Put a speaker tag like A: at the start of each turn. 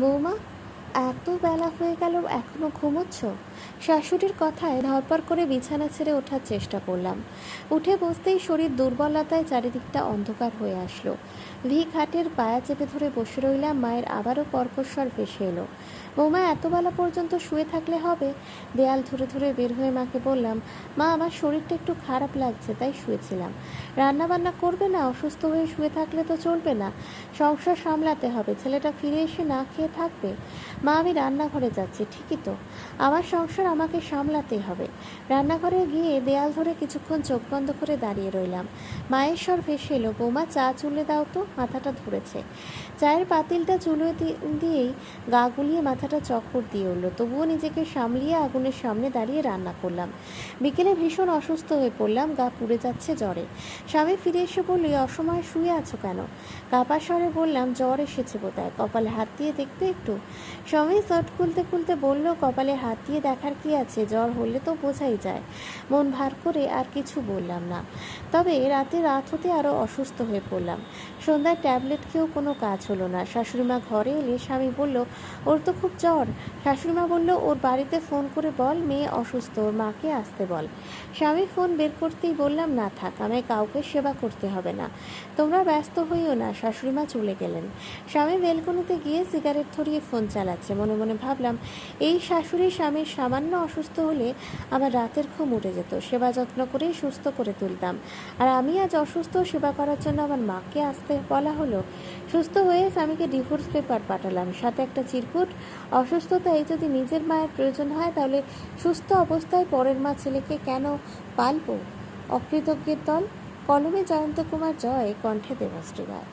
A: বৌমা, এত বেলা হয়ে গেল এখনো ঘুমোচ্ছ? শাশুড়ির কথায় ধরপড় করে বিছানা ছেড়ে ওঠার চেষ্টা করলাম। উঠে বসতেই শরীর দুর্বলতায় চারিদিকটা অন্ধকার হয়ে আসলো। খাটের পায়া চেপে ধরে বসে রইলাম। মায়ের আবারও কর্কশ্বর ভেসে এলো, বৌমা এত বেলা পর্যন্ত শুয়ে থাকলে হবে? দেয়াল ধরে ধরে বের হয়ে মাকে বললাম, মা আমার শরীরটা একটু খারাপ লাগছে তাই শুয়েছিলাম। রান্না বান্না করবে না? অসুস্থ হয়ে শুয়ে থাকলে তো চলবে না, সংসার সামলাতে হবে। ছেলেটা ফিরে এসে না খেয়ে থাকবে। মা আমি রান্নাঘরে যাচ্ছি। ঠিকই তো, আমার সংসার আমাকে সামলাতেই হবে। রান্নাঘরে গিয়ে দেয়াল ধরে কিছুক্ষণ চোখ বন্ধ করে দাঁড়িয়ে রইলাম। মায়ের স্বর ভেসে এলো, বৌমা চা চুলে দাও তো, মাথাটা ধরেছে। চায়ের পাতিলটা চুলো দিয়েই গা গুলিয়ে মাথাটা চক্কর দিয়ে উঠল। তবুও নিজেকে সামলিয়ে আগুনের সামনে দাঁড়িয়ে রান্না করলাম। বিকেলে ভীষণ অসুস্থ হয়ে পড়লাম, গা পুড়ে যাচ্ছে জ্বরে। স্বামী ফিরে এসে বলল, অসময়ে শুয়ে আছো কেন? কাপা স্বরে বললাম, জ্বর এসেছে বোধহয়, কপালে হাত দিয়ে দেখবে একটু। স্বামী শর্ট খুলতে খুলতে বলল, কপালে হাত দিয়ে দেখার কি আছে, জ্বর হলে তো বোঝাই যায়। মন ভার করে আর কিছু বললাম না। তবে রাত হতে আরও অসুস্থ হয়ে পড়লাম। সন্ধ্যায় ট্যাবলেট খেয়েও কোনো কাজ হলো না। শাশুড়িমা ঘরে এলে স্বামী বলল, ওর তো খুব জ্বর। শাশুড়িমা বলল, ওর বাড়িতে ফোন করে বল মেয়ে অসুস্থ, ওর মাকে আসতে বল। স্বামী ফোন বের করতেই বললাম, না থাক, আমায় কাউকে সেবা করতে হবে না, তোমরা ব্যস্ত হইও না। শাশুড়িমা চলে গেলেন। স্বামী বেলকনিতে গিয়ে সিগারেট ধরিয়ে ফোন চালাচ্ছে। মনে মনে ভাবলাম, এই শাশুড়ি স্বামীর সামান্য অসুস্থ হলে আমার রাতের ঘুম উঠে যেত, সেবা যত্ন করেই সুস্থ করে তুলতাম। আর আমি আজ অসুস্থ, সেবা করার জন্য আমার মাকে আসতে বলা হলো। সুস্থ হয়ে স্বামীকে ডিভোর্স পেপার পাঠালাম, সাথে একটা চিরকুট। অসুস্থতায় যদি নিজের মায়ের প্রয়োজন হয় তাহলে সুস্থ অবস্থায় পরের মা ছেলেকে কেন পালবো? অকৃতজ্ঞের দল। কলমে জয়ন্ত কুমার জয়, কণ্ঠে দেবশ্রী রায়।